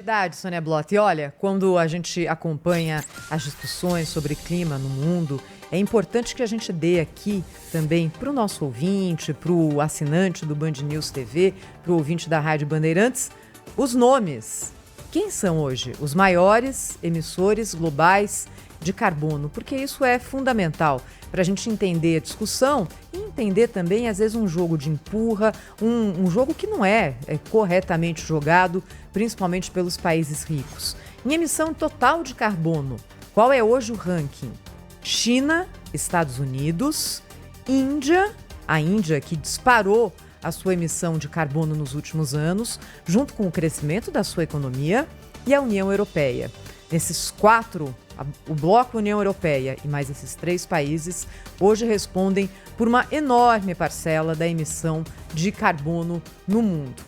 verdade, Sônia Blott. E olha, quando a gente acompanha as discussões sobre clima no mundo, é importante que a gente dê aqui também para o nosso ouvinte, para o assinante do Band News TV, para o ouvinte da Rádio Bandeirantes, os nomes. Quem são hoje os maiores emissores globais de carbono? Porque isso é fundamental para a gente entender a discussão e entender também, às vezes, um jogo de empurra, um jogo que não é corretamente jogado, principalmente pelos países ricos. Em emissão total de carbono, qual é hoje o ranking? China, Estados Unidos, Índia, a Índia que disparou a sua emissão de carbono nos últimos anos, junto com o crescimento da sua economia, e a União Europeia. Nesses quatro, o bloco União Europeia e mais esses 3 países, hoje respondem por uma enorme parcela da emissão de carbono no mundo.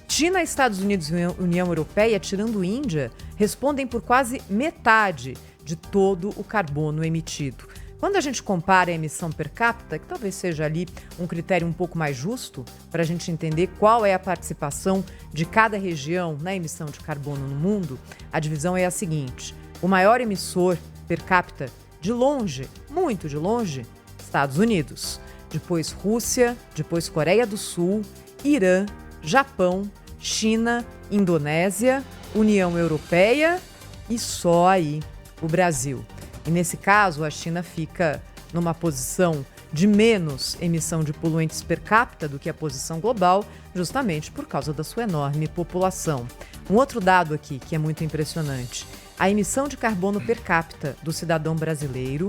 China, Estados Unidos e União Europeia, tirando Índia, respondem por quase metade de todo o carbono emitido. Quando a gente compara a emissão per capita, que talvez seja ali um critério um pouco mais justo para a gente entender qual é a participação de cada região na emissão de carbono no mundo, a divisão é a seguinte: o maior emissor per capita, de longe, muito de longe, Estados Unidos. Depois Rússia, depois Coreia do Sul, Irã, Japão, China, Indonésia, União Europeia e só aí o Brasil. E nesse caso, a China fica numa posição de menos emissão de poluentes per capita do que a posição global, justamente por causa da sua enorme população. Um outro dado aqui que é muito impressionante: a emissão de carbono per capita do cidadão brasileiro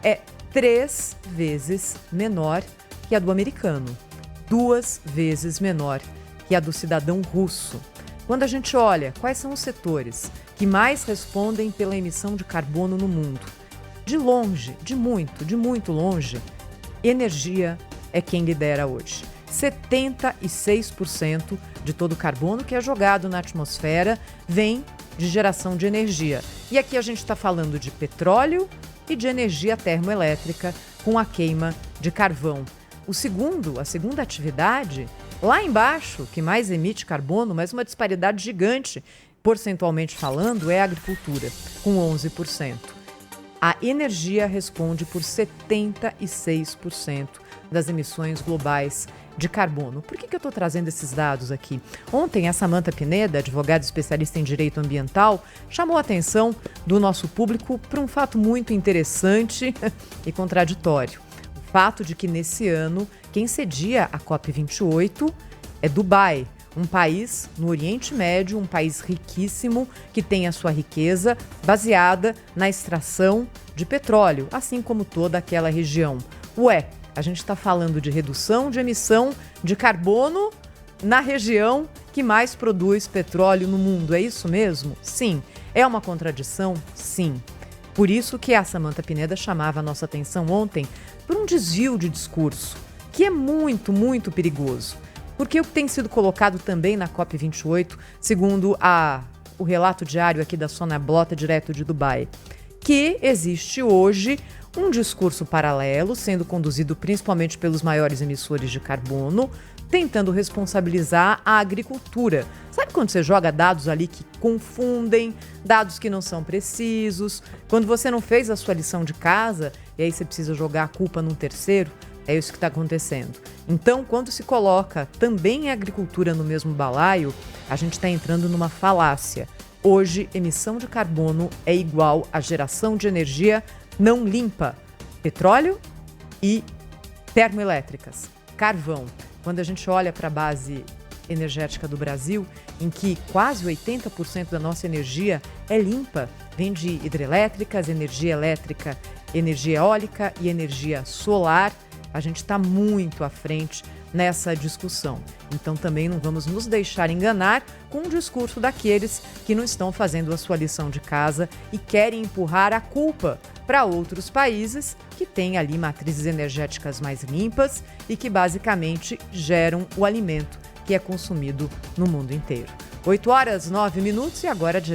é 3 vezes menor que a do americano, 2 vezes menor que a do cidadão russo. Quando a gente olha quais são os setores que mais respondem pela emissão de carbono no mundo, de longe, de muito longe, energia é quem lidera hoje. 76% de todo o carbono que é jogado na atmosfera vem de geração de energia. E aqui a gente está falando de petróleo e de energia termoelétrica com a queima de carvão. A segunda atividade, lá embaixo, que mais emite carbono, mas uma disparidade gigante, percentualmente falando, é a agricultura, com 11%. A energia responde por 76% das emissões globais de carbono. Por que eu estou trazendo esses dados aqui? Ontem, a Samantha Pineda, advogada especialista em direito ambiental, chamou a atenção do nosso público para um fato muito interessante e contraditório. O fato de que, nesse ano, quem cedia a COP28 é Dubai, um país no Oriente Médio, um país riquíssimo, que tem a sua riqueza baseada na extração de petróleo, assim como toda aquela região. A gente está falando de redução de emissão de carbono na região que mais produz petróleo no mundo. É isso mesmo? Sim. É uma contradição? Sim. Por isso que a Samantha Pineda chamava a nossa atenção ontem por um desvio de discurso, que é muito perigoso. Porque o que tem sido colocado também na COP28, segundo o relato diário aqui da Sônia Blott, direto de Dubai, que existe hoje um discurso paralelo, sendo conduzido principalmente pelos maiores emissores de carbono, tentando responsabilizar a agricultura. Sabe quando você joga dados ali que confundem, dados que não são precisos, quando você não fez a sua lição de casa e aí você precisa jogar a culpa num terceiro? É isso que está acontecendo. Então, quando se coloca também a agricultura no mesmo balaio, a gente está entrando numa falácia. Hoje, emissão de carbono é igual a geração de energia não limpa. Petróleo e termoelétricas, carvão. Quando a gente olha para a base energética do Brasil, em que quase 80% da nossa energia é limpa, vem de hidrelétricas, energia elétrica, energia eólica e energia solar, a gente está muito à frente nessa discussão. Então também não vamos nos deixar enganar com o discurso daqueles que não estão fazendo a sua lição de casa e querem empurrar a culpa para outros países que têm ali matrizes energéticas mais limpas e que basicamente geram o alimento que é consumido no mundo inteiro. 8h09 e agora direto